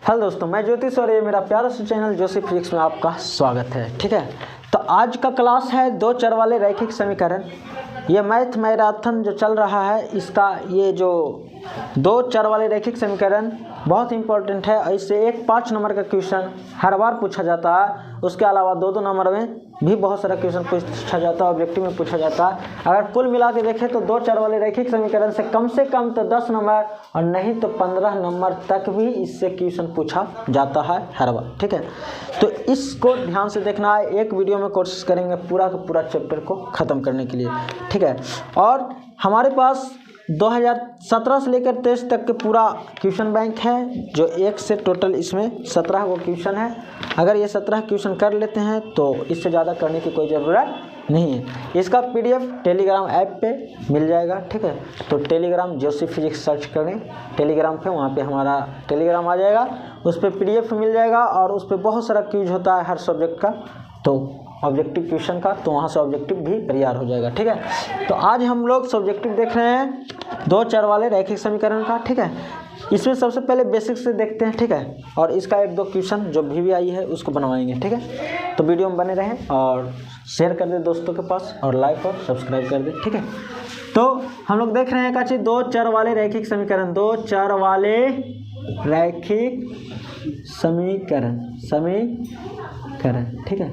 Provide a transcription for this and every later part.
Hello दोस्तों, मैं ज्योतिष और ये मेरा प्यारा सा चैनल जोशी फिजिक्स में आपका स्वागत है। ठीक है, तो आज का क्लास है दो चर वाले रैखिक समीकरण। ये मैथ मैराथन जो चल रहा है, इसका ये जो दो चर वाले रैखिक समीकरण बहुत इंपॉर्टेंट है। इससे एक 5 नंबर का क्वेश्चन हर बार पूछा जाता है। उसके अलावा दो नंबर में भी बहुत सारा क्वेश्चन पूछा जाता है, ऑब्जेक्टिव में पूछा जाता है। अगर कुल मिला के देखें तो दो चर वाले रैखिक समीकरण से कम तो 10 नंबर और नहीं तो 15 नंबर तक भी इससे क्वेश्चन पूछा जाता है हर बार। ठीक है, तो इसको ध्यान से देखना है। एक वीडियो में कोशिश करेंगे पूरा का पूरा चैप्टर को ख़त्म करने के लिए। ठीक है, और हमारे पास 2017 से लेकर 23 तक के पूरा क्वेश्चन बैंक है, जो एक से टोटल इसमें 17 को क्वेश्चन है। अगर ये 17 क्वेश्चन कर लेते हैं तो इससे ज़्यादा करने की कोई ज़रूरत नहीं है। इसका PDF टेलीग्राम ऐप पे मिल जाएगा। ठीक है, तो टेलीग्राम जोशी फिजिक्स सर्च करें टेलीग्राम पे, वहाँ पे हमारा टेलीग्राम आ जाएगा। उस पर PDF मिल जाएगा और उस पर बहुत सारा क्विज होता है हर सब्जेक्ट का, तो ऑब्जेक्टिव क्वेश्चन का, तो वहाँ से ऑब्जेक्टिव भी तैयार हो जाएगा। ठीक है, तो आज हम लोग सब्जेक्टिव देख रहे हैं दो चर वाले रैखिक समीकरण का। ठीक है, इसमें सबसे पहले बेसिक से देखते हैं। ठीक है, और इसका एक दो क्वेश्चन जो भी आई है उसको बनवाएंगे। ठीक है, तो वीडियो में बने रहें और शेयर कर दें दोस्तों के पास और लाइक और सब्सक्राइब कर दें। ठीक है, तो हम लोग देख रहे हैं काची दो चर वाले रैखिक समीकरण, दो चर वाले रैखिक समीकरण। ठीक है,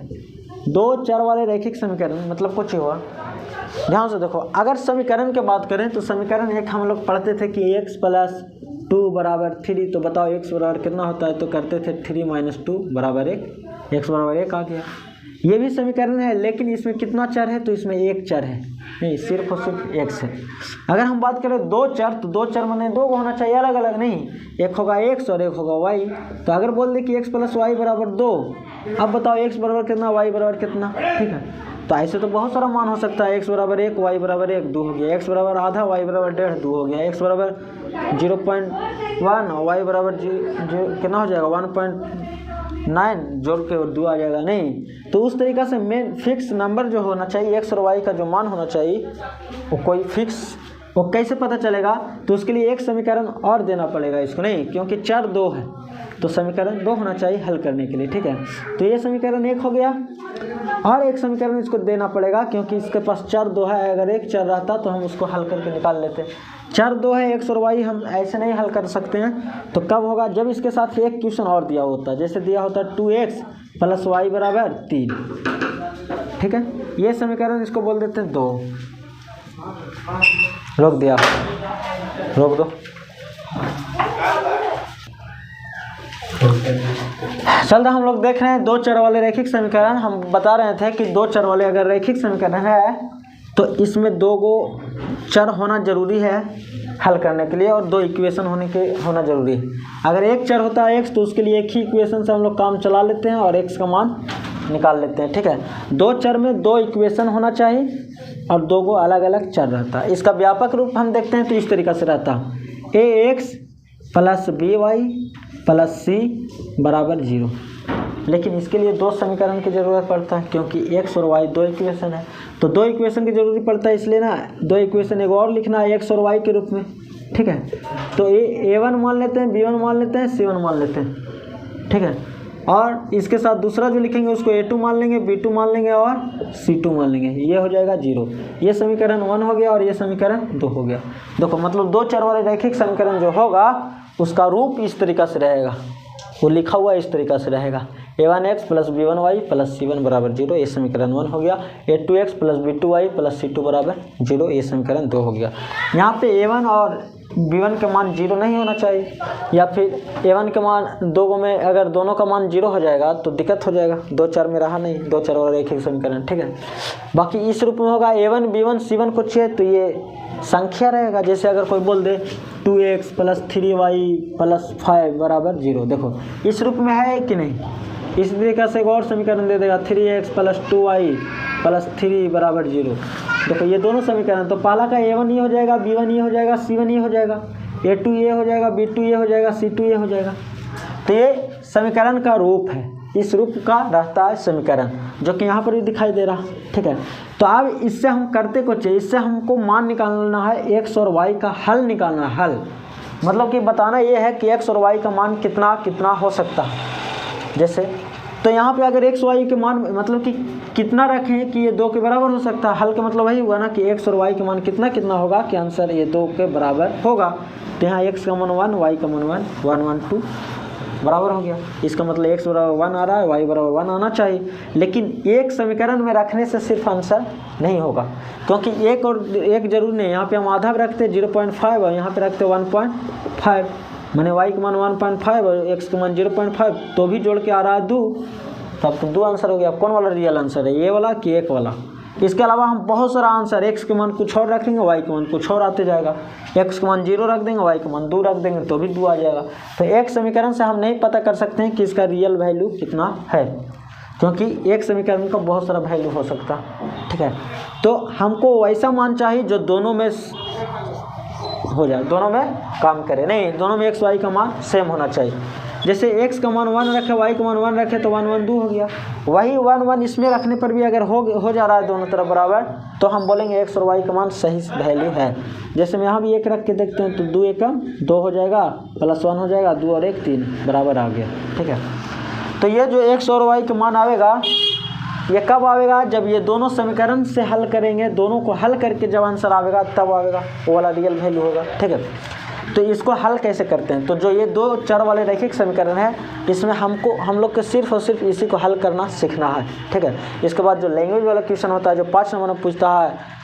दो चर वाले रैखिक समीकरण मतलब कुछ हुआ। ध्यान से देखो, अगर समीकरण की बात करें तो समीकरण एक हम लोग पढ़ते थे कि x + 2 = 3। तो बताओ x बराबर कितना होता है, तो करते थे 3 - 2 = 1। x बराबर 1 आ गया। ये भी समीकरण है, लेकिन इसमें कितना चर है, तो इसमें एक चर है, नहीं सिर्फ और सिर्फ x है। अगर हम बात करें दो चर, तो दो चर माने दो होना चाहिए, अलग अलग नहीं। एक होगा x और एक होगा y। तो अगर बोल दे कि x + y = 2, अब बताओ x बराबर कितना, y बराबर कितना। ठीक है, तो ऐसे तो बहुत सारा मान हो सकता है। x बराबर 1, y बराबर 1, 2 हो गया। x बराबर आधा, y बराबर 1.5, 2 हो गया। x बराबर 0.1 और y बराबर कितना हो जाएगा 1.9, जोड़ के और 2 आ जाएगा। नहीं, तो उस तरीक़ा से मेन फिक्स नंबर जो होना चाहिए, x और y का जो मान होना चाहिए वो कोई फिक्स, वो कैसे पता चलेगा, तो उसके लिए एक समीकरण और देना पड़ेगा इसको। नहीं, क्योंकि चर 2 है तो समीकरण 2 होना चाहिए हल करने के लिए। ठीक है, तो ये समीकरण 1 हो गया और एक समीकरण इसको देना पड़ेगा, क्योंकि इसके पास चर 2 है। अगर एक चर रहता तो हम उसको हल करके निकाल लेते। चर 2 है, x और y, हम ऐसे नहीं हल कर सकते हैं। तो कब होगा, जब इसके साथ एक क्वेश्चन और दिया होता, जैसे दिया होता 2x + y = 3। ठीक है, ये समीकरण इसको बोल देते हैं 2। रोक दिया, रोक दो। चलते हम लोग देख रहे हैं दो चर वाले रैखिक समीकरण। हम बता रहे थे कि दो चर वाले अगर रैखिक समीकरण है तो इसमें दो गो चर होना जरूरी है हल करने के लिए, और दो इक्वेशन होना जरूरी है। अगर एक चर होता है x, तो उसके लिए एक ही इक्वेशन से हम लोग काम चला लेते हैं और x का मान निकाल लेते हैं। ठीक है, दो चर में दो इक्वेशन होना चाहिए और दो गो अलग अलग चर रहता है। इसका व्यापक रूप हम देखते हैं तो इस तरीक़ा से रहता है, ax + by + c = 0। लेकिन इसके लिए दो समीकरण की ज़रूरत पड़ता है, क्योंकि x और y दो इक्वेशन है, तो दो इक्वेशन की ज़रूरत पड़ता है। इसलिए ना दो इक्वेशन एक और लिखना है x और y के रूप में। ठीक है, तो a1 मान लेते हैं, b1 मान लेते हैं, c1 मान लेते हैं। ठीक है, और इसके साथ दूसरा जो लिखेंगे उसको a2 मान लेंगे, b2 मान लेंगे और c2 मान लेंगे। ये हो जाएगा 0। ये समीकरण 1 हो गया और ये समीकरण 2 हो गया। देखो, मतलब दो चर वाले रैखिक समीकरण जो होगा उसका रूप इस तरीक़ा से रहेगा, वो लिखा हुआ इस तरीक़ा से रहेगा, a1x + b1y + c1 = 0। ये समीकरण 1 हो गया। a2x + b2y + c2 = 0। ये समीकरण 2 हो गया। यहाँ पे a1 और b1 के मान 0 नहीं होना चाहिए, या फिर a1 के मान दो में अगर दोनों का मान 0 हो जाएगा तो दिक्कत हो जाएगा, दो चर में रहा नहीं, दो चर वाला रैखिक समीकरण। ठीक है, बाकी इस रूप में होगा a1 b1 c1 कुछ है तो ये संख्या रहेगा। जैसे अगर कोई बोल दे 2x + 3y + 5 = 0, देखो इस रूप में है कि नहीं। इस तरीक़ा से एक और समीकरण दे देगा 3x + 2y + 3 = 0। देखो ये दोनों समीकरण, तो पहला का a1 ये हो जाएगा, b1 ये हो जाएगा, c1 ये हो जाएगा, a2 ये हो जाएगा, b2 ये हो जाएगा, c2 ये हो जाएगा। तो ये समीकरण का रूप है, इस रूप का रहता है समीकरण, जो कि यहाँ पर भी दिखाई दे रहा। ठीक है, तो अब इससे हम करते कुछ है, इससे हमको मान निकालना है, x और y का हल निकालना है। हल मतलब कि बताना ये है कि x और y का मान कितना कितना हो सकता है। जैसे तो यहाँ पे अगर x y के मान मतलब कि कितना रखें कि ये 2 के बराबर हो सकता है, हल का मतलब वही हुआ ना कि x और y के मान कितना कितना होगा कि आंसर ये 2 के बराबर होगा। तो यहाँ x का मान 1, y का मान 1, 1 1 2 बराबर हो गया। इसका मतलब x बराबर 1 आ रहा है, y बराबर 1 आना चाहिए। लेकिन एक समीकरण में रखने से सिर्फ आंसर नहीं होगा, क्योंकि एक और एक जरूरी नहीं। यहाँ पे हम आधा रखते 0.5 और यहाँ पे रखते 1.5, मैंने y का मान 1.5 और x का मान 0.5, तो भी जोड़ के आ रहा है 2, तब तो 2 आंसर हो गया। कौन वाला रियल आंसर है, ये वाला कि एक वाला? इसके अलावा हम बहुत सारा आंसर, x के मान कुछ और रखेंगे, y के मान कुछ और आते जाएगा। x के मान 0 रख देंगे, y के मान 2 रख देंगे तो भी 2 आ जाएगा। तो एक समीकरण से हम नहीं पता कर सकते हैं कि इसका रियल वैल्यू कितना है, क्योंकि एक समीकरण का बहुत सारा वैल्यू हो सकता है, ठीक है। तो हमको वैसा मान चाहिए जो दोनों में हो जाए, दोनों में काम करे, नहीं दोनों में x y का मान सेम होना चाहिए। जैसे x का मान 1 रखे, y का मान 1 रखे तो 1 1 2 हो गया। वही 1 1 इसमें रखने पर भी अगर हो जा रहा है दोनों तरफ बराबर, तो हम बोलेंगे x और y का मान सही वैल्यू है। जैसे मैं यहाँ भी 1 रख के देखते हैं तो 2 1 2 हो जाएगा, +1 हो जाएगा, 2 और 1 3 बराबर आ गया, ठीक है। तो ये जो x और y का मान आवेगा, ये कब आवेगा? जब ये दोनों समीकरण से हल करेंगे, दोनों को हल करके जब आंसर आवेगा तब आवेगा, वो वाला रियल वैल्यू होगा, ठीक है। तो इसको हल कैसे करते हैं? तो जो ये 2 चर वाले रैखिक समीकरण है, इसमें हम लोग को सिर्फ और सिर्फ इसी को हल करना सीखना है, ठीक है। इसके बाद जो लैंग्वेज वाला क्वेश्चन होता है, जो 5 नंबर में पूछता है,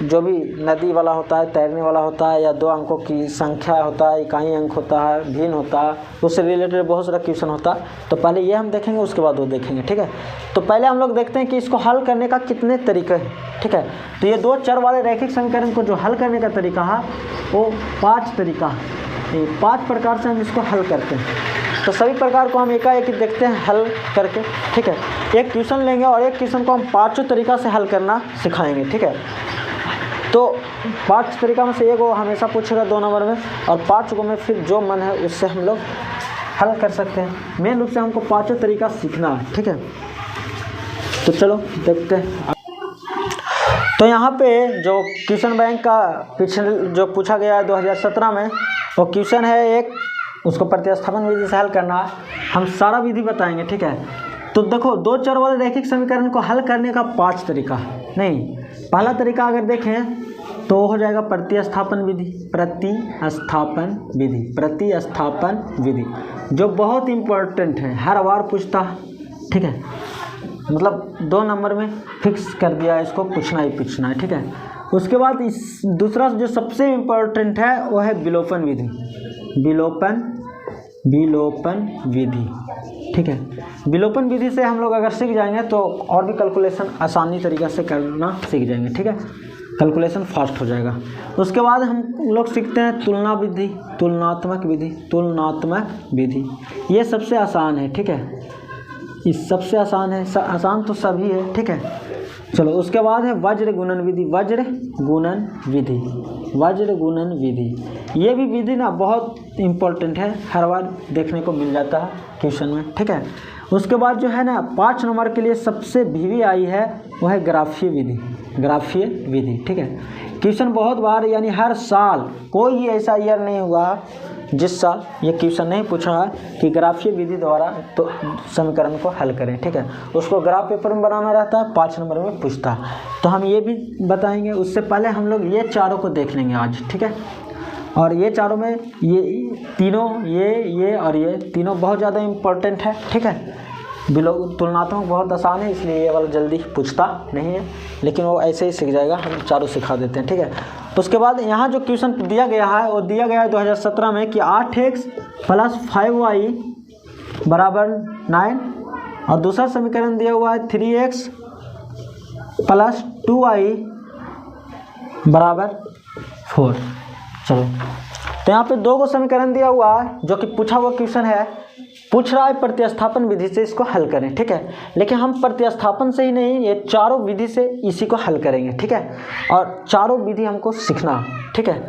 जो भी नदी वाला होता है, तैरने वाला होता है, या 2 अंकों की संख्या होता है, इकाई अंक होता है, भिन्न होता है, उससे रिलेटेड बहुत सारा क्वेश्चन होता है। तो पहले ये हम देखेंगे, उसके बाद वो देखेंगे, ठीक है। तो पहले हम लोग देखते हैं कि इसको हल करने का कितने तरीके हैं, ठीक है। तो ये 2 चर वाले रैखिक समीकरण को जो हल करने का तरीका है वो 5 तरीका है। 5 प्रकार से हम इसको हल करते हैं। तो सभी प्रकार को हम एकाएक देखते हैं हल करके, ठीक है। एक क्वेश्चन लेंगे और एक क्वेश्चन को हम 5 तरीका से हल करना सिखाएंगे, ठीक है। तो 5 तरीका में से एक वो हमेशा पूछेगा 2 नंबर में, और 5 को में फिर जो मन है उससे हम लोग हल कर सकते हैं। मेन रूप से हमको 5 तरीका सीखना है, ठीक है। तो चलो देखते हैं। तो यहाँ पे जो क्वेश्चन बैंक का पिछले जो पूछा गया है 2017 में, वो क्वेश्चन है एक, उसको प्रतिस्थापन विधि से हल करना है। हम सारा विधि बताएंगे, ठीक है। तो देखो 2 चर वाले रैखिक समीकरण को हल करने का 5 तरीका नहीं। पहला तरीका अगर देखें तो हो जाएगा प्रतिस्थापन विधि, प्रतिस्थापन विधि, प्रतिस्थापन विधि, जो बहुत इम्पोर्टेंट है, हर बार पूछता है, ठीक है। मतलब 2 नंबर में फिक्स कर दिया, इसको पूछना ही पूछना है, ठीक है। उसके बाद इस दूसरा जो सबसे इम्पोर्टेंट है वो है विलोपन विधि, विलोपन विधि, ठीक है। विलोपन विधि से हम लोग अगर सीख जाएंगे तो और भी कैलकुलेशन आसानी तरीक़े से करना सीख जाएंगे, ठीक है। कैलकुलेशन फास्ट हो जाएगा। उसके बाद हम लोग सीखते हैं तुलना विधि, तुलनात्मक विधि, तुलनात्मक विधि। ये सबसे आसान है, ठीक है। इस सबसे आसान है, आसान तो सभी है, ठीक है। चलो उसके बाद है वज्र गुणन विधि, वज्र गुणन विधि, वज्र गुणन विधि। ये भी विधि ना बहुत इम्पोर्टेंट है, हर बार देखने को मिल जाता है क्वेश्चन में, ठीक है। उसके बाद जो है ना 5 नंबर के लिए सबसे वीवी आई है वह है ग्राफीय विधि, ग्राफीय विधि, ठीक है। क्वेश्चन बहुत बार, यानी हर साल कोई ऐसा ईयर नहीं हुआ जिस साल ये क्वेश्चन नहीं पूछा है कि ग्राफीय विधि द्वारा तो समीकरण को हल करें, ठीक है। उसको ग्राफ पेपर में बनाना रहता है, 5 नंबर में पूछता है, तो हम ये भी बताएंगे। उससे पहले हम लोग ये चारों को देख लेंगे आज, ठीक है। और ये चारों में ये तीनों, ये और ये तीनों बहुत ज़्यादा इम्पोर्टेंट है, ठीक है। तुलनात्मक बहुत आसान है, इसलिए ये वाला जल्दी पूछता नहीं है, लेकिन वो ऐसे ही सीख जाएगा, हम चारों सिखा देते हैं, ठीक है। तो उसके बाद यहाँ जो क्वेश्चन दिया गया है वो दिया गया है 2017 में कि 8x + 5y = 9, और दूसरा समीकरण दिया हुआ है 3x + 2y = 4। चलो तो यहाँ पे 2 को समीकरण दिया हुआ है जो कि पूछा हुआ क्वेश्चन है, पूछ रहा है प्रतिस्थापन विधि से इसको हल करें, ठीक है। लेकिन हम प्रतिस्थापन से ही नहीं, ये चारों विधि से इसी को हल करेंगे, ठीक है। और चारों विधि हमको सीखना, ठीक है।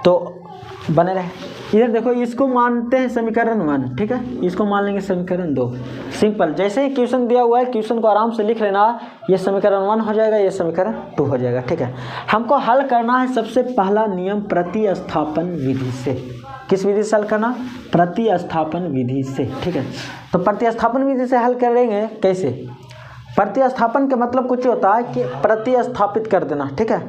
तो बने रहे। इधर देखो, इसको मानते हैं समीकरण 1, ठीक है। इसको मान लेंगे समीकरण 2। सिंपल, जैसे ही क्वेश्चन दिया हुआ है क्वेश्चन को आराम से लिख लेना, ये समीकरण 1 हो जाएगा, ये समीकरण 2 हो जाएगा, ठीक है। हमको हल करना है सबसे पहला नियम प्रतिस्थापन विधि से, किस विधि से हल करना, प्रतिस्थापन विधि से। ठीक है, तो प्रतिस्थापन विधि से हल करेंगे कैसे। प्रतिस्थापन का मतलब कुछ होता है कि प्रतिस्थापित कर देना। ठीक है,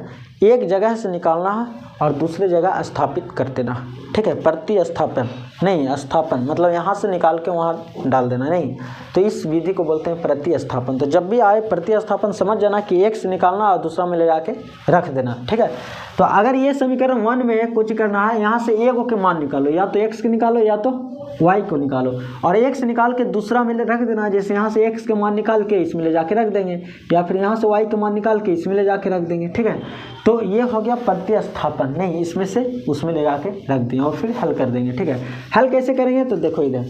एक जगह से निकालना है और दूसरी जगह स्थापित कर देना। ठीक है, प्रतिस्थापन नहीं, स्थापन मतलब यहाँ से निकाल के वहाँ डाल देना नहीं, तो इस विधि को बोलते हैं प्रतिस्थापन। तो जब भी आए प्रतिस्थापन समझ जाना कि एक से निकालना और दूसरा में ले जाके रख देना। ठीक है, तो अगर ये समीकरण 1 में कुछ करना है, यहाँ से एक के मान निकालो, या तो x के निकालो या तो y को निकालो, और एक से निकाल के दूसरा में रख देना। जैसे यहाँ से x के मान निकाल के इसमें ले जाके रख देंगे, या फिर यहाँ से y के मान निकाल के इसमें ले जाके रख देंगे। ठीक है, तो ये हो गया प्रतिस्थापन, नहीं इसमें से उसमें ले जाके रख दें और फिर हल कर देंगे। ठीक है, हल कैसे करेंगे तो देखो इधर,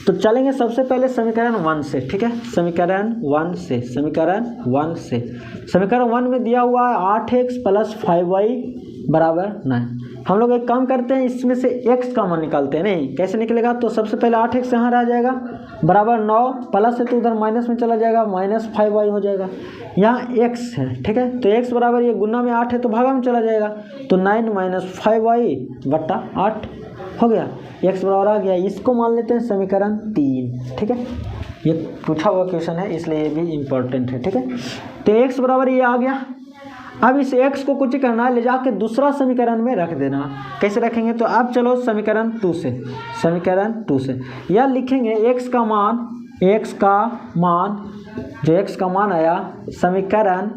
तो चलेंगे सबसे पहले समीकरण 1 से। ठीक है, समीकरण 1 से, समीकरण 1 से, समीकरण 1 में दिया हुआ है 8x + 5y = 9। हम लोग एक काम करते हैं, इसमें से x का मान निकालते हैं। नहीं कैसे निकलेगा, तो सबसे पहले 8x यहाँ रह जाएगा बराबर 9, प्लस है तो उधर माइनस में चला जाएगा, -5y हो जाएगा। यहाँ x है। ठीक है, तो x बराबर ये गुना में 8 है तो भागा में चला जाएगा, तो 9 - 5y / 8 हो गया, x बराबर आ गया। इसको मान लेते हैं समीकरण 3। ठीक है, ये पूछा हुआ क्वेश्चन है इसलिए ये भी इम्पोर्टेंट है। ठीक है, तो x बराबर ये आ गया। अब इस x को कुछ करना है, ले जाके दूसरा समीकरण में रख देना। कैसे रखेंगे, तो अब चलो समीकरण 2 से, समीकरण 2 से यह लिखेंगे x का मान जो x का मान आया समीकरण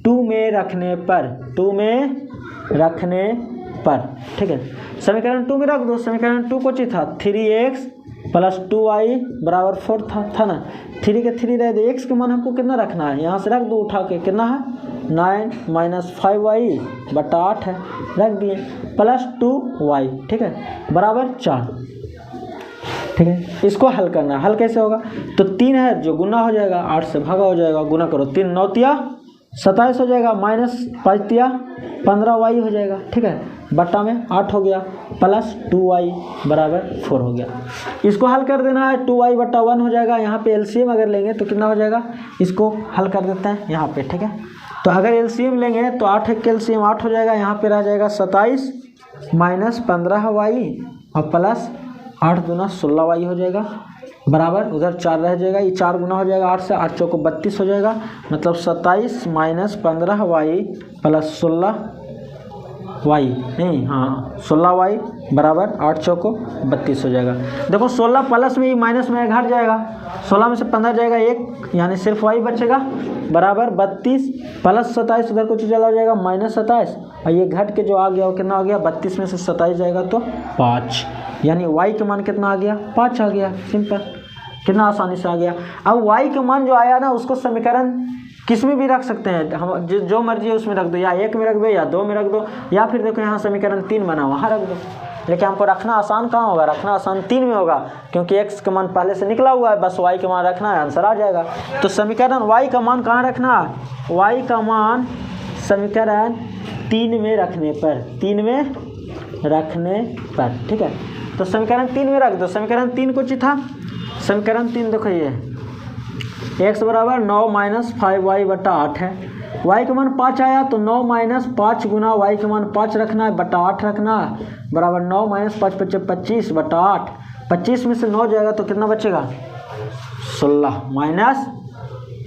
2 में रखने पर, 2 में रखने पर। ठीक है, समीकरण 2 में रख दो। समीकरण 2 को था 3x + 2y = 4 था ना, 3 के 3 रह दे। x के मान हमको कितना रखना है, यहाँ से रख दो उठा के, कितना है 9 - 5y / 8 है, रख दिए, + 2y। ठीक है, बराबर 4। ठीक है, इसको हल करना है। हल कैसे होगा, तो 3 है जो गुना हो जाएगा, 8 से भागा हो जाएगा, गुना करो, 3 9 तिया 27 हो जाएगा, -5 तिया 15y हो जाएगा। ठीक है, बट्टा में 8 हो गया, + 2y = 4 हो गया। इसको हल कर देना है, 2y / 1 हो जाएगा। यहाँ पे एलसीएम अगर लेंगे तो कितना हो जाएगा, इसको हल कर देते हैं यहाँ पे। ठीक है, तो अगर एलसीएम लेंगे तो 8 के एलसीएम 8 हो जाएगा, यहाँ पे रह जाएगा 27 - 15y और + 8 दूना 16y हो जाएगा, बराबर उधर 4 रह जाएगा, ये 4 गुना हो जाएगा 8 से, 8 चौको 32 हो जाएगा, मतलब 27 - 15y + 16y नहीं, हाँ 16y बराबर 8 चौको 32 हो जाएगा। देखो 16 प्लस में ही माइनस में घट जाएगा, 16 में से 15 जाएगा 1, यानी सिर्फ y बचेगा, बराबर 32 + 27 उधर कुछ चला जाएगा -27, और ये घट के जो आ गया वो कितना आ गया, 32 में से 27 जाएगा तो 5, यानी y के मान कितना आ गया, 5 आ गया। सिंपल, कितना आसानी से आ गया। अब y के मान जो आया ना उसको समीकरण किस में भी रख सकते हैं हम, जो मर्जी है उसमें रख दो, या 1 में रख दो या 2 में रख दो, या फिर देखो यहाँ समीकरण 3 बना वहाँ रख दो। लेकिन हमको रखना आसान कहाँ होगा, रखना आसान 3 में होगा, क्योंकि x का मान पहले से निकला हुआ है, बस y के मान रखना है, आंसर आ जाएगा। तो समीकरण y का मान कहाँ रखना है, y का मान समीकरण 3 में रखने पर, 3 में रखने पर। ठीक है, तो समीकरण 3 में रख दो। समीकरण 3 कुछ था, समीकरण 3 देखो ये x बराबर 9 - 5y / 8 है, y के मान 5 आया तो 9 - 5 गुना y के मान 5 रखना है / 8 रखना है, बराबर 9 - 5 = 25 / 8, 25 में से 9 जाएगा तो कितना बचेगा 16 -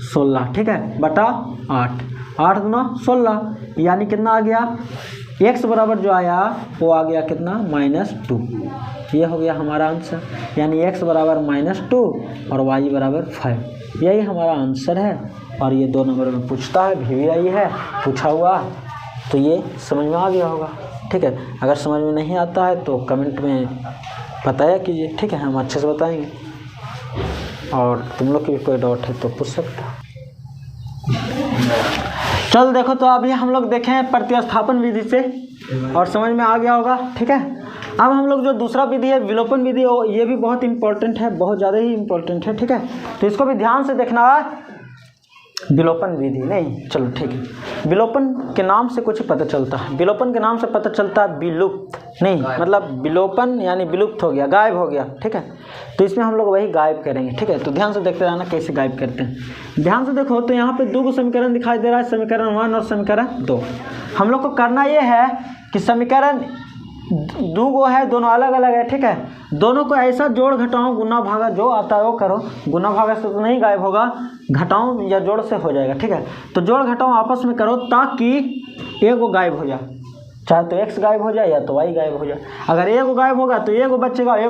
16। ठीक है, बटा 8, 8 दूना 16, यानी कितना आ गया, x बराबर जो आया वो आ गया कितना -2। ये हो गया हमारा आंसर, यानी x बराबर -2 और y बराबर 5, यही हमारा आंसर है। और ये 2 नंबर में पूछता है, VVI है पूछा हुआ, तो ये समझ में आ गया होगा। ठीक है, अगर समझ में नहीं आता है तो कमेंट में बताया कीजिए। ठीक है, हम अच्छे से बताएंगे, और तुम लोग की भी कोई डाउट है तो पूछ सकते हो। चल देखो, तो अभी हम लोग देखें प्रतिस्थापन विधि से और समझ में आ गया होगा। ठीक है, अब हम लोग जो दूसरा विधि है विलोपन विधि, ये भी बहुत इंपॉर्टेंट है, बहुत ज़्यादा ही इंपॉर्टेंट है। ठीक है, तो इसको भी ध्यान से देखना है। विलोपन विधि नहीं, चलो ठीक है, विलोपन के नाम से कुछ पता चलता है, विलोपन के नाम से पता चलता है विलुप्त नहीं, मतलब विलोपन यानी विलुप्त हो गया, गायब हो गया। ठीक है, तो इसमें हम लोग वही गायब करेंगे। ठीक है, तो ध्यान से देखते रहना कैसे गायब करते हैं। ध्यान से देखो, तो यहाँ पे 2 समीकरण दिखाई दे रहा है, समीकरण 1 और समीकरण 2। हम लोग को करना ये है कि समीकरण दो गो है, दोनों अलग अलग है, ठीक है। दोनों को ऐसा जोड़ घटाओ, गुना भागा जो आता है वो करो। गुना भागा से तो नहीं गायब होगा, घटाओ या जोड़ से हो जाएगा, ठीक है। तो जोड़ घटाओ आपस में करो ताकि एगो गायब हो जाए, चाहे तो x गायब हो जाए या तो y गायब हो जाए। अगर एगो गायब होगा तो एगो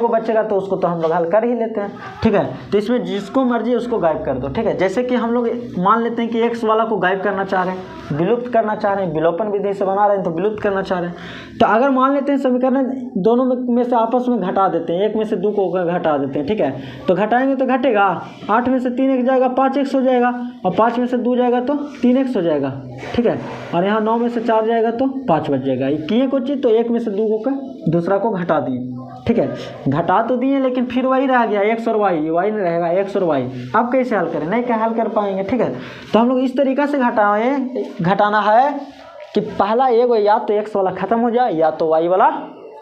बचेगा तो उसको तो हम लोग हल कर ही लेते हैं, ठीक है। तो इसमें जिसको मर्जी उसको गायब कर दो, ठीक है। जैसे कि हम लोग मान लेते हैं कि x वाला को गायब करना चाह रहे हैं, विलुप्त करना चाह रहे हैं, विलोपन विधि से बना रहे हैं तो विलुप्त करना चाह रहे हैं। तो अगर मान लेते हैं समीकरण दोनों में से आपस में घटा देते हैं, 1 में से 2 को घटा देते हैं, ठीक है। तो घटाएंगे तो घटेगा, 8 में से 3 एक जाएगा 5x हो जाएगा, और 5 में से 2 जाएगा तो 3x हो जाएगा, ठीक है। और यहाँ 9 में से 4 जाएगा तो 5 बच जाएगा। किए कुछ तो 1 में से 2 को दूसरा को घटा दिए, ठीक है। घटा तो दिए लेकिन फिर वही रह गया x और y नहीं रहेगा, x और y। अब कैसे हल करें, नहीं क्या हल कर पाएंगे, ठीक है। तो हम लोग इस तरीक़ा से घटाना है कि पहला एगो या तो x वाला ख़त्म हो जाए या तो y वाला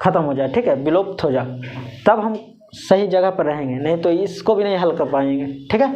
ख़त्म हो जाए, ठीक है, विलुप्त हो जाए, तब हम सही जगह पर रहेंगे, नहीं तो इसको भी नहीं हल कर पाएंगे, ठीक है।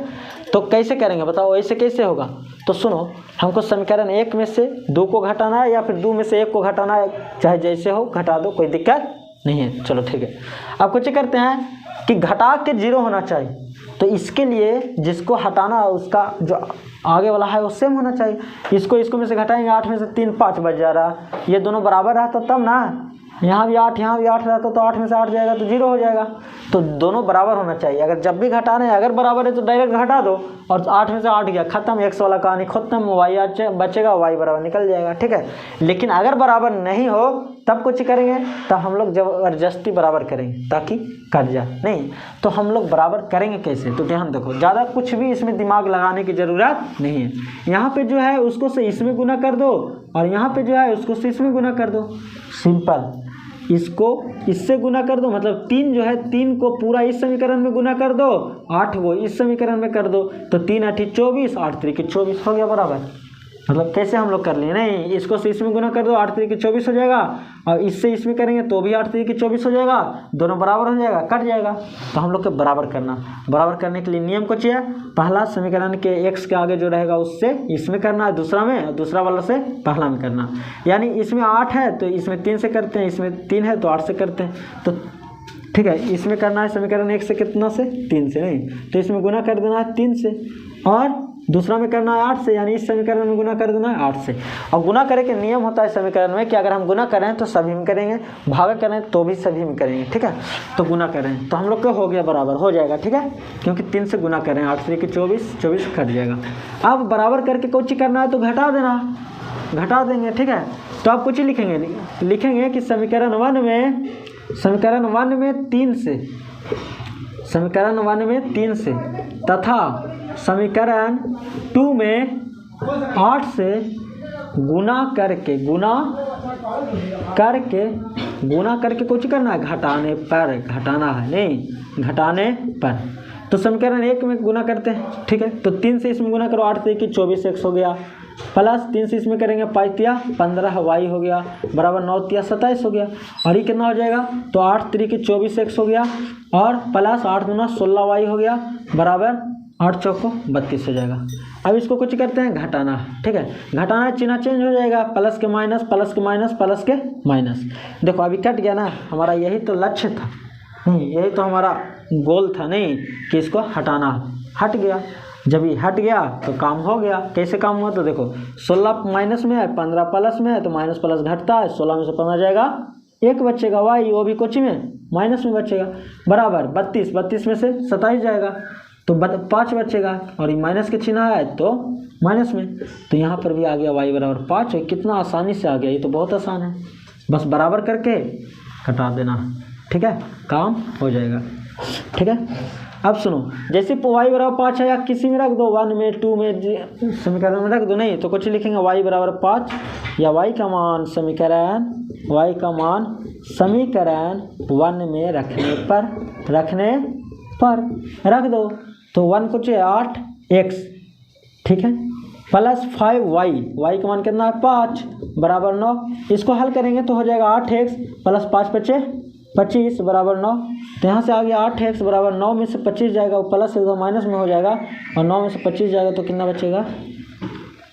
तो कैसे करेंगे बताओ, ऐसे कैसे होगा। तो सुनो, हमको समीकरण 1 में से 2 को घटाना है या फिर 2 में से 1 को घटाना है, चाहे जैसे हो घटा दो, कोई दिक्कत नहीं है। चलो ठीक है, अब कुछ करते हैं कि घटा के 0 होना चाहिए। तो इसके लिए जिसको हटाना है उसका जो आगे वाला है वो सेम होना चाहिए। इसको में से घटाएंगे, 8 में से 3 5 बच जा रहा, ये दोनों बराबर रहता तब ना, यहाँ भी 8 यहाँ भी 8 रहता तो 8 में से 8 जाएगा तो 0 हो जाएगा। तो दोनों बराबर होना चाहिए। अगर जब भी घटाना है, अगर बराबर है तो डायरेक्ट घटा दो, और 8 में से 8 गया, खत्म, x वाला कहानी खत्म, y बचेगा, y बराबर निकल जाएगा, ठीक है। लेकिन अगर बराबर नहीं हो तब कुछ करेंगे, तब हम लोग जबरदस्ती बराबर करेंगे ताकि कट जाए। नहीं तो हम लोग बराबर करेंगे कैसे, तो ध्यान देखो, ज़्यादा कुछ भी इसमें दिमाग लगाने की ज़रूरत नहीं है। यहाँ पे जो है उसको से इसमें गुना कर दो, और यहाँ पे जो है उसको से इसमें गुना कर दो, सिंपल। इसको इससे गुना कर दो, मतलब 3 जो है 3 को पूरा इस समीकरण में गुना कर दो, 8 को इस समीकरण में कर दो, तो 3 8 24, 8 3 24 हो गया बराबर। मतलब कैसे हम लोग कर लिए, नहीं इसको से इसमें गुना कर दो, 8 3 24 हो जाएगा, और इससे इसमें करेंगे तो भी 8 3 24 हो जाएगा, दोनों बराबर हो जाएगा, कट जाएगा। तो हम लोग के बराबर करना, बराबर करने के लिए नियम कुछ है, पहला समीकरण के x के आगे जो रहेगा उससे इसमें करना है दूसरा में, और दूसरा वाला से पहला में करना। यानी इसमें 8 है तो इसमें 3 से करते हैं, इसमें 3 है तो 8 से करते हैं। तो ठीक है, इसमें करना है समीकरण 1 से, कितना से 3 से, नहीं तो इसमें गुना कर देना है 3 से, और दूसरा में करना है 8 से, यानी इस समीकरण में गुना कर देना है 8 से। और गुना करे के नियम होता है समीकरण में कि अगर हम गुना करें तो सभी में करेंगे, भागा करें तो भी सभी में करेंगे, ठीक है। तो गुना करें तो हम लोग का हो गया बराबर, हो जाएगा, ठीक है, क्योंकि 3 से गुना करें, 8 3 24, 24 कट जाएगा। अब बराबर करके कुछ करना है तो घटा देना, घटा देंगे, ठीक है। तो आप कुछ ही लिखेंगे कि समीकरण 1 में 3 से, समीकरण 1 में 3 से तथा समीकरण 2 में 8 से गुना करके कुछ करना है, घटाना है, नहीं घटाने पर। तो समीकरण 1 में गुना करते हैं, ठीक है। तो 3 से इसमें गुना करो, 8 3 24 x हो गया, प्लस 3 से इसमें करेंगे 5 तिया 15 y हो गया, बराबर 9 तिया 27 हो गया, और ये कितना हो जाएगा, तो 8 3 24 x हो गया, और प्लस 8 दूना 16 y हो गया, बराबर 8 चौको 32 हो जाएगा। अब इसको कुछ करते हैं, घटाना, ठीक है। घटाना चिन्ह चेंज हो जाएगा, प्लस के माइनस, प्लस के माइनस, प्लस के माइनस। देखो अभी कट गया ना, हमारा यही तो लक्ष्य था, नहीं यही तो हमारा गोल था, नहीं कि इसको हटाना, हट गया। जब ये हट गया तो काम हो गया। कैसे काम हुआ, तो देखो 16 माइनस में है, 15 प्लस में है, तो माइनस प्लस घटता है, 16 में से 15 जाएगा, 1 बचेगा y, वो भी कुछ में माइनस में बचेगा, बराबर 32 में से 27 जाएगा तो 5 बचेगा, और ये माइनस के चिन्ह है तो माइनस में, तो यहाँ पर भी आ गया y बराबर 5। कितना आसानी से आ गया, ये तो बहुत आसान है, बस बराबर करके घटा देना, ठीक है, काम हो जाएगा, ठीक है। अब सुनो, जैसे y बराबर 5 है, या किसी में रख दो, 1 में 2 में समीकरण में रख दो, नहीं तो कुछ लिखेंगे y बराबर 5, या y का मान समीकरण 1 में रखने पर रख दो, तो 1 कुछ है 8x, ठीक है, प्लस 5y का मान कितना है 5, बराबर 9। इसको हल करेंगे तो हो जाएगा 8x प्लस 5 बचे 25 बराबर 9। तो यहाँ से आ गया 8x बराबर 9 में से 25 जाएगा, वो प्लस एकदम माइनस में हो जाएगा, और 9 में से 25 जाएगा तो कितना बचेगा,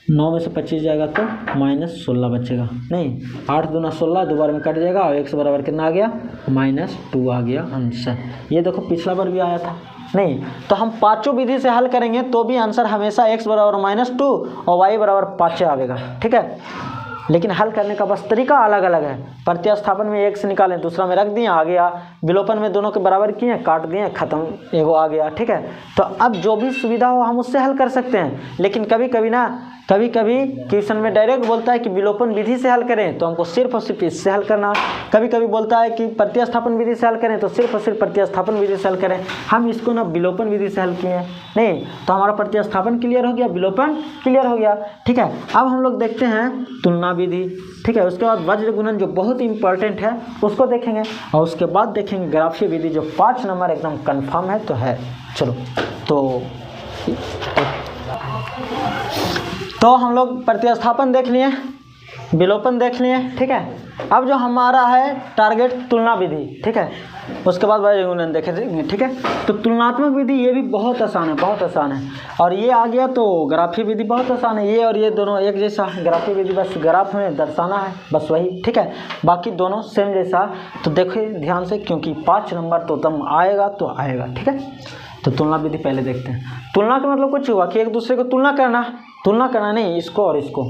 9 में से 25 जाएगा तो -16 बचेगा। नहीं, 8 दूना 16, दोबारा में कट जाएगा और x बराबर कितना आ गया, -2 आ गया आंसर। ये देखो पिछला बार भी आया था। नहीं, तो हम पांचों विधि से हल करेंगे तो भी आंसर हमेशा x बराबर -2 और y बराबर 5 आएगा। ठीक है, लेकिन हल करने का बस तरीका अलग अलग है। प्रतिस्थापन में x निकालें, दूसरा में रख दिए, आ गया। विलोपन में दोनों के बराबर किए, काट दिए, खत्म, एगो आ गया। ठीक है, तो अब जो भी सुविधा हो हम उससे हल कर सकते हैं। लेकिन कभी कभी क्वेश्चन में डायरेक्ट बोलता है कि विलोपन विधि से हल करें, तो हमको सिर्फ और सिर्फ इससे हल करना। कभी कभी बोलता है कि प्रतिस्थापन विधि से हल करें, तो सिर्फ और सिर्फ प्रतिस्थापन विधि से हल करें। हम इसको ना विलोपन विधि से हल किए हैं। नहीं, तो हमारा प्रतिस्थापन क्लियर हो गया, विलोपन क्लियर हो गया। ठीक है, अब हम लोग देखते हैं तुलना विधि। ठीक है, उसके बाद वज्र गुणन जो बहुत इंपॉर्टेंट है उसको देखेंगे, और उसके बाद देखेंगे ग्राफीय विधि जो 5 नंबर एकदम कंफर्म है तो है। चलो, तो हम लोग प्रतिस्थापन देख लिए, विलोपन देख लिए। ठीक है, अब जो हमारा है टारगेट तुलना विधि। ठीक है, उसके बाद वज्र गुणन देखेंगे। ठीक है, तो तुलनात्मक विधि ये भी बहुत आसान है, बहुत आसान है। और ये आ गया तो ग्राफीय विधि बहुत आसान है। ये और ये दोनों एक जैसा, ग्राफीय विधि बस ग्राफ में दर्शाना है, बस वही। ठीक है, बाकी दोनों सेम जैसा। तो देखिए ध्यान से, क्योंकि 5 नंबर तो दम आएगा तो आएगा। ठीक है, तो तुलना विधि पहले देखते हैं। तुलना का मतलब कुछ हुआ कि एक दूसरे को तुलना करना नहीं, इसको और इसको।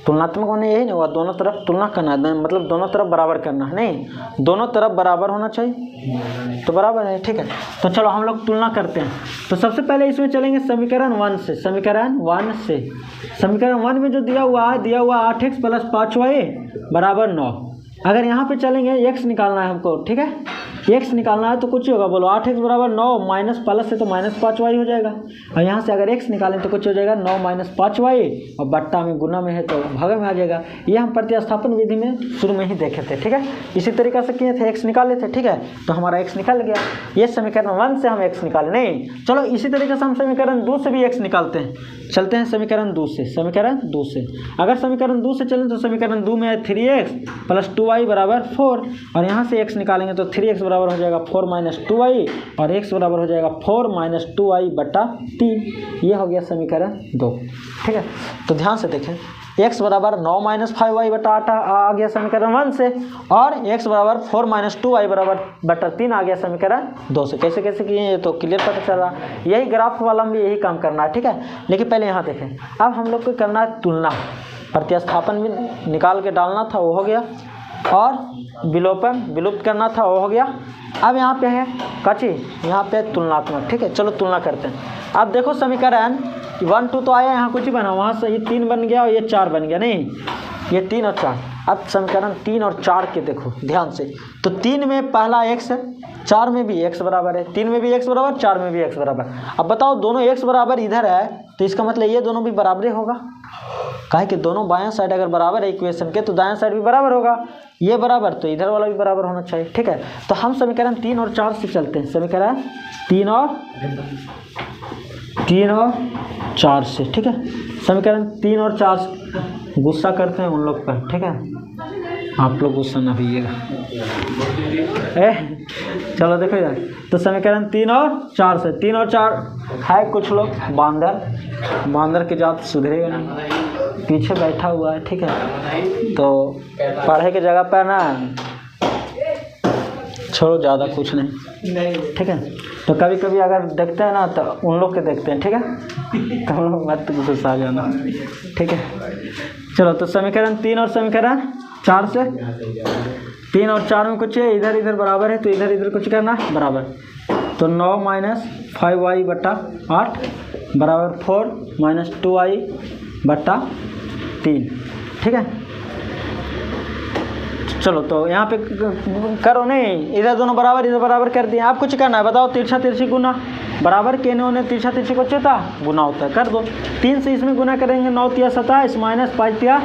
तुलनात्मक होने यही नहीं हुआ, दोनों तरफ तुलना करना, मतलब दोनों तरफ बराबर करना। नहीं, दोनों तरफ बराबर होना चाहिए, तो बराबर है। ठीक है, तो चलो हम लोग तुलना करते हैं। तो सबसे पहले इसमें चलेंगे समीकरण 1 से। समीकरण 1 में जो दिया हुआ 8x + 5y = 9। अगर यहाँ पे चलेंगे, x निकालना है हमको। ठीक है, x निकालना है तो कुछ ही होगा, बोलो 8x = 9, माइनस प्लस है तो -5y हो जाएगा। और यहाँ से अगर x निकालें तो कुछ हो जाएगा 9 - 5y, और बट्टा में गुना में है तो भागा में आ जाएगा। ये हम प्रतिस्थापन विधि में शुरू में ही देखे थे। ठीक है, इसी तरीके से किए थे, x निकाले थे। ठीक है, तो हमारा x निकल गया। ये समीकरण 1 से हम x निकाले। नहीं, चलो इसी तरीके से हम समीकरण 2 से भी x निकालते हैं। चलते हैं समीकरण 2 से। अगर समीकरण 2 से चलें तो समीकरण 2 में है 3x + 2y = 4, और यहाँ से x निकालेंगे तो 3x बराबर हो जाएगा 4 - 2y, और x बराबर हो जाएगा 4 - 2y / 3। ये हो गया समीकरण 2। ठीक है, तो ध्यान से देखें, x बराबर 9 - 5y / 8 आ गया समीकरण 1 से, और x बराबर 4 - 2y / 3 आ गया समीकरण 2 से। कैसे किए ये तो क्लियर पता चला। यही ग्राफ वाला में यही काम करना है। ठीक है, लेकिन पहले यहाँ देखें, अब हम लोग को करना है तुलना। प्रतिस्थापन भी निकाल के डालना था, वो हो गया, और विलुप्त करना था, वो हो गया। अब यहाँ पे है कची, यहाँ पे तुलनात्मक। ठीक है, चलो तुलना करते हैं। अब देखो समीकरण 1 2 तो आया, यहाँ कुछ ही बना, वहाँ से ये 3 बन गया और ये 4 बन गया। नहीं, ये 3 और 4। अब समीकरण 3 और 4 के देखो ध्यान से। तो 3 में पहला x है, 4 में भी x बराबर है, 3 में भी x बराबर, 4 में भी x बराबर। अब बताओ, दोनों x बराबर इधर है तो इसका मतलब ये दोनों भी बराबर होगा। काहे कि दोनों बायां साइड अगर बराबर है इक्वेशन के, तो दायां साइड भी बराबर होगा। ये बराबर तो इधर वाला भी बराबर होना चाहिए। ठीक है, तो हम समीकरण 3 और 4 से चलते हैं। समीकरण 3 और 4 से। ठीक है, समीकरण 3 और 4 से गुस्सा करते हैं उन लोग पर। ठीक है, आप लोग गुस्सा ना होइएगा। चलो देखो यार, तो समीकरण 3 और 4 से। 3 और 4 है कुछ लोग बांदर की जात सुधरेगा नहीं, पीछे बैठा हुआ है। ठीक है, तो पढ़े की जगह पर ना छोड़ो, ज़्यादा कुछ नहीं। ठीक है, तो कभी कभी अगर देखते हैं ना तो उन लोग के देखते हैं। ठीक है, तो हम लोग मत गुस्सा आ जाना। ठीक है, चलो तो समीकरण 3 और समीकरण 4 से। 3 और 4 में कुछ है, इधर इधर बराबर है तो इधर इधर कुछ करना बराबर। तो 9 - 5y / 8 = 4 - 2y / 3। ठीक है, चलो तो यहाँ पे करो। नहीं, इधर दोनों बराबर, इधर बराबर कर दिए। आप कुछ करना है, बताओ। तिरछा तिरछी गुना, बराबर के इन्होंने तिरछा तिरछी को चेता गुना होता है, कर दो। 3 से इसमें गुना करेंगे, 9 × 27 - 5 ×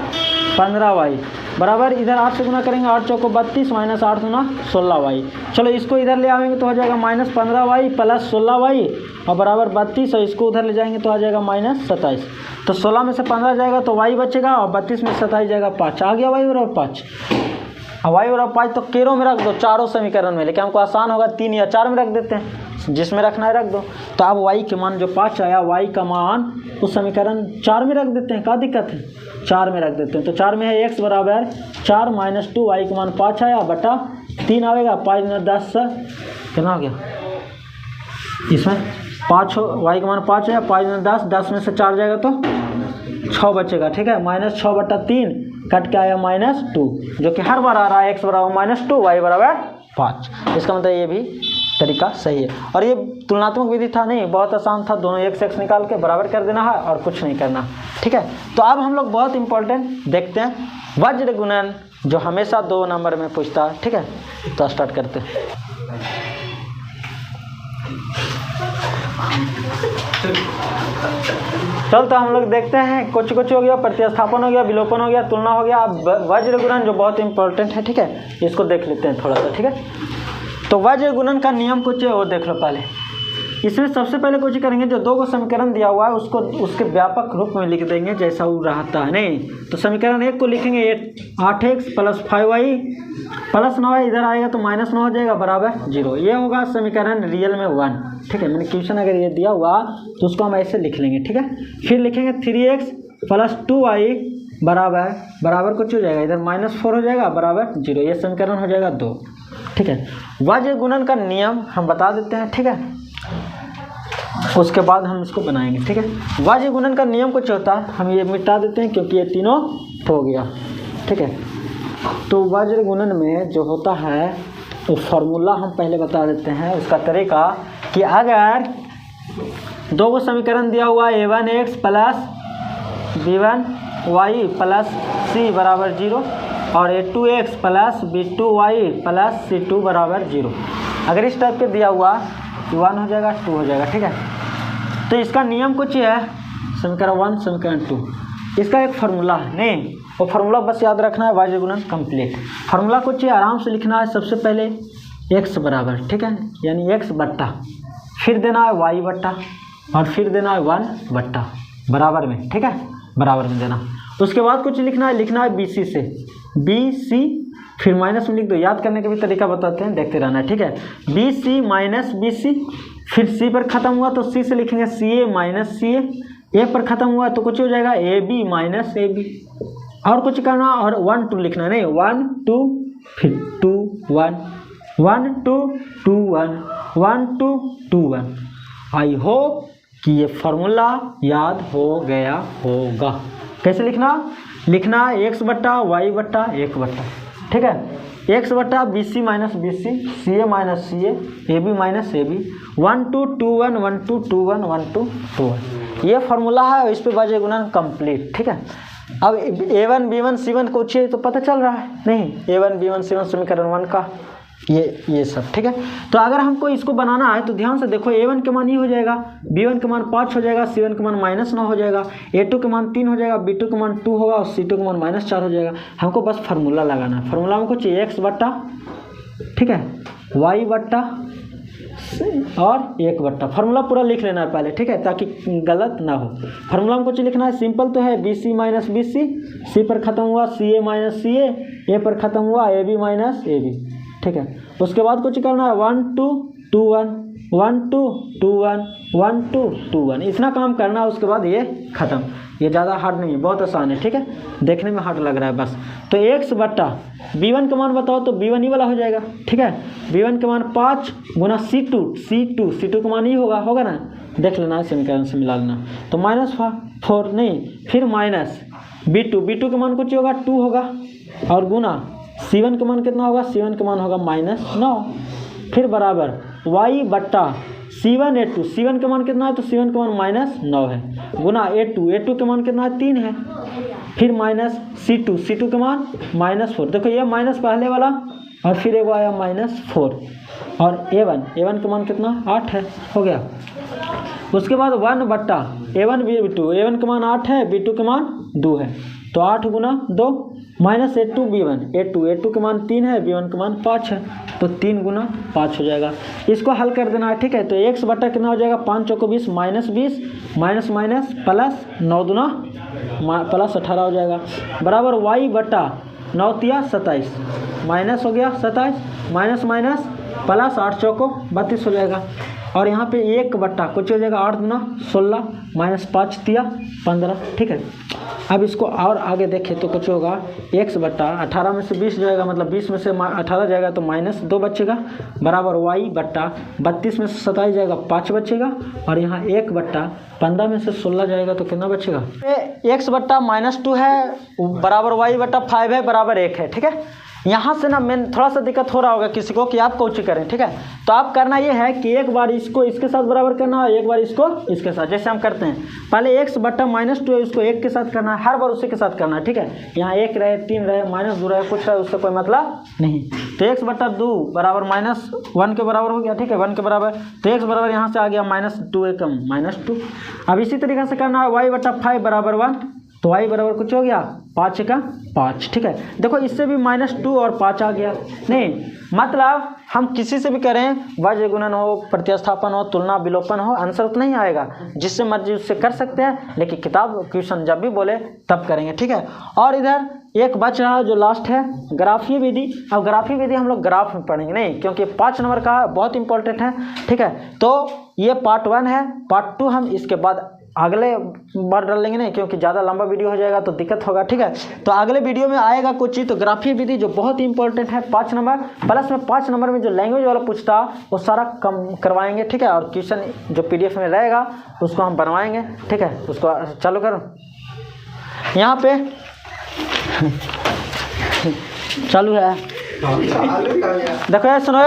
15y बराबर। इधर 8 से गुना करेंगे, 8 × 4 = 32 - 8 × 16y। चलो इसको इधर ले आएंगे तो हो जाएगा -15y + 16y और बराबर 32, और इसको उधर ले जाएंगे तो आ जाएगा -27। तो 16 में से 15 जाएगा तो y बचेगा, और 32 में 27 जाएगा 5। आ गया y बराबर 5। अब y बराबर 5 तो केरों में रख दो, चारों समीकरण में। लेकिन हमको आसान होगा 3 या 4 में रख देते हैं। जिसमें रखना है रख दो। तो अब y के मान जो 5 आया, y का मान उस समीकरण 4 में रख देते हैं, क्या दिक्कत है, 4 में रख देते हैं। तो 4 में है x बराबर 4 - 2, y का मान 5 आया बटा 3 आएगा, 5 × 10 कितना हो गया, इसमें 5 y का मान 5 है, 5 × 10, 10 में से 4 जाएगा तो 6 बचेगा, ठीक है। -6 बटा 3 कट के आया -2, जो कि हर बार आ रहा है, x बराबर -2, y बराबर 5। इसका मतलब ये भी तरीका सही है। और ये तुलनात्मक विधि था नहीं, बहुत आसान था, दोनों x x निकाल के बराबर कर देना है और कुछ नहीं करना, ठीक है। तो अब हम लोग बहुत इंपॉर्टेंट देखते हैं वज्र गुणन, जो हमेशा 2 नंबर में पूछता है, ठीक है। तो स्टार्ट करते हैं। चल तो हम लोग देखते हैं, कुछ हो गया, प्रतिस्थापन हो गया, विलोपन हो गया, तुलना हो गया। अब वज्र गुणन जो बहुत इंपॉर्टेंट है, ठीक है, इसको देख लेते हैं थोड़ा सा, ठीक है। तो वज्र गुणन का नियम कुछ है वो देख लो पहले। इसमें सबसे पहले कुछ करेंगे, जो 2 को समीकरण दिया हुआ है उसको उसके व्यापक रूप में लिख देंगे जैसा वो रहता है। नहीं तो समीकरण 1 को लिखेंगे 8x + 5y + 9y, इधर आएगा तो -9 हो जाएगा बराबर 0। ये होगा समीकरण रियल में 1, ठीक है। मैंने क्वेश्चन अगर ये दिया हुआ तो उसको हम ऐसे लिख लेंगे, ठीक है। फिर लिखेंगे 3x + 2y बराबर कुछ हो जाएगा, इधर -4 हो जाएगा बराबर 0। ये समीकरण हो जाएगा 2, ठीक है। वज्र गुणन का नियम हम बता देते हैं, ठीक है, उसके बाद हम इसको बनाएंगे, ठीक है। वज्र गुणन का नियम कुछ होता है, हम ये मिटा देते हैं क्योंकि ये तीनों हो गया, ठीक है। तो वज्र गुणन में जो होता है तो फॉर्मूला हम पहले बता देते हैं उसका तरीका, कि अगर 2 को समीकरण दिया हुआ है a1x + b1y + c बराबर 0 और a2x + b2y + c2 बराबर 0, अगर इस टाइप के दिया हुआ 1 हो जाएगा 2 हो जाएगा, ठीक है। तो इसका नियम कुछ है, समीकरण 1 समीकरण 2, इसका एक फार्मूला है, नहीं वो फार्मूला बस याद रखना है, वज्र गुणन कंप्लीट। फार्मूला कुछ है, आराम से लिखना है। सबसे पहले x बराबर, ठीक है, यानी x बट्टा, फिर देना है y बट्टा और फिर देना है 1 बट्टा बराबर में, ठीक है, बराबर में देना। उसके बाद कुछ लिखना है BC से, BC फिर माइनस में लिख दो। याद करने का भी तरीका बताते हैं, देखते रहना है, ठीक है। BC - BC, फिर C पर ख़त्म हुआ तो C से लिखेंगे CA - CA, A पर ख़त्म हुआ तो कुछ हो जाएगा AB - AB, और कुछ करना और 1 2 लिखना नहीं, 1 2 फिर 2 1 1 2 2 1 1 2 2 1। आई होप कि ये फार्मूला याद हो गया होगा। कैसे लिखना है x बट्टा y बट्टा 1 बट्टा, ठीक है, x बट्टा BC - BC, CA - CA, AB - AB, 1 2 2 1 1 2 2 1 1 2 2 1। ये फार्मूला है, इस पे वज्र गुणन कंप्लीट, ठीक है। अब A1 B1 C1 को चाहिए तो पता चल रहा है, नहीं A1 B1 C1 समीकरण 1 का ये सब, ठीक है। तो अगर हमको इसको बनाना है तो ध्यान से देखो, A1 के मान ये हो जाएगा, B1 के मान 5 हो जाएगा, C1 के मान -9 हो जाएगा, A2 के मान 3 हो जाएगा, B2 के मान 2 होगा और C2 के मान -4 हो जाएगा। हमको बस फार्मूला लगाना है। फार्मूला में कुछ x बट्टा, ठीक है, y बट्टा और 1 बट्टा। फार्मूला पूरा लिख लेना है पहले, ठीक है, ताकि गलत ना हो। फार्मूला में कुछ लिखना है, सिंपल तो है, BC - BC, C पर ख़त्म हुआ CA - CA, A पर ख़त्म हुआ AB - AB, ठीक है। उसके बाद कुछ करना है 1 2 2 1 1 2 2 1 1 2 2 1, इतना काम करना है। उसके बाद ये ख़त्म। ये ज़्यादा हार्ड नहीं है, बहुत आसान है, ठीक है, देखने में हार्ड लग रहा है बस। तो x बट्टा B1 का मान बताओ तो B1 ही वाला हो जाएगा, ठीक है। B1 का मान 5 गुना C2 का मान ही होगा ना, देख लेना, समीकरण से मिला लेना। तो -4 नहीं, फिर माइनस B2 का मान कुछ होगा 2 होगा, और गुना C1 का मान कितना होगा, C1 का मान होगा -9, फिर बराबर y बट्टा C1 A2, C1 का मान कितना है तो C1 का मान -9 है, गुना A2 का मान कितना है 3 है, फिर माइनस C2 का मान -4। देखो ये माइनस पहले वाला और फिर एक आया -4, और A1 का मान कितना 8 है, हो गया। उसके बाद 1 बट्टा A1 B2, A1 का मान 8 है, B2 का मान 2 है, तो 8 गुना 2 माइनस A2 B1, A2 का मान 3 है, B1 का मान 5 है, तो 3 गुना 5 हो जाएगा। इसको हल कर देना है, ठीक है। तो x बट्टा कितना हो जाएगा, 5 चौको 20 -20 माइनस माइनस प्लस 9 दूना प्लस 18 हो जाएगा, बराबर y बट्टा 9 तिया 27 माइनस हो गया 27 माइनस माइनस प्लस 8 चौको 32 हो जाएगा। और यहाँ पे 1 बट्टा कुछ हो जाएगा 8 दूना 16 माइनस 5 तिया 15, ठीक है। अब इसको और आगे देखें तो कुछ होगा x बट्टा 18 में से 20 जाएगा, मतलब 20 में से 18 जाएगा तो -2 बचेगा, बराबर y बट्टा 32 में से 27 जाएगा 5 बचेगा, और यहाँ 1 बट्टा 15 में से 16 जाएगा तो कितना बचेगा, x बट्टा -2 है बराबर y बट्टा 5 है बराबर 1 है, ठीक है। यहाँ से ना मेन थोड़ा सा दिक्कत हो रहा होगा किसी को कि आप कौची करें, ठीक है। तो आप करना ये है कि एक बार इसको इसके साथ बराबर करना है, एक बार इसको इसके साथ, जैसे हम करते हैं पहले x बट्टा -2 है उसको 1 के साथ करना है, हर बार उसी के साथ करना है, ठीक है। यहाँ 1 रहे 3 रहे -2 रहे कुछ रहे उससे कोई मतलब नहीं। तो x बट्टा 2 बराबर -1 के बराबर हो गया, ठीक है, 1 के बराबर। तो x बराबर यहाँ से आ गया -2 एकम -2। अब इसी तरीके से करना है y बट्टा 5 बराबर 1, तो y बराबर कुछ हो गया 5 का 5, ठीक है। देखो इससे भी -2 और 5 आ गया, नहीं मतलब हम किसी से भी करें वज्र गुणन हो, प्रतिस्थापन हो, तुलना विलोपन हो, आंसर उतना ही आएगा, जिससे मर्जी उससे कर सकते हैं, लेकिन किताब क्वेश्चन जब भी बोले तब करेंगे, ठीक है। और इधर एक बच रहा जो लास्ट है ग्राफीय विधि। अब ग्राफीय विधि हम लोग ग्राफ में पढ़ेंगे नहीं, क्योंकि 5 नंबर का बहुत इंपॉर्टेंट है, ठीक है। तो ये पार्ट 1 है, पार्ट 2 हम इसके बाद अगले बार डाल लेंगे नहीं, क्योंकि ज़्यादा लंबा वीडियो हो जाएगा तो दिक्कत होगा, ठीक है। तो अगले वीडियो में आएगा कुछ चीज़। तो ग्राफीय विधि जो बहुत इंपॉर्टेंट है 5 नंबर प्लस में 5 नंबर में जो लैंग्वेज वाला पूछता वो सारा कम करवाएंगे, ठीक है। और क्वेश्चन जो PDF में रहेगा उसको हम बनवाएंगे, ठीक है। उसको चालू करो, यहाँ पे चालू है, देखो यार सुनो,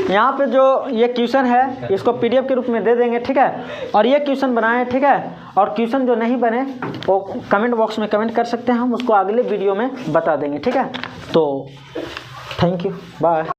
यहाँ पे जो ये क्वेश्चन है इसको PDF के रूप में दे देंगे, ठीक है। और ये क्वेश्चन बनाएं, ठीक है। और क्वेश्चन जो नहीं बने वो कमेंट बॉक्स में कमेंट कर सकते हैं, हम उसको अगले वीडियो में बता देंगे, ठीक है। तो थैंक यू, बाय।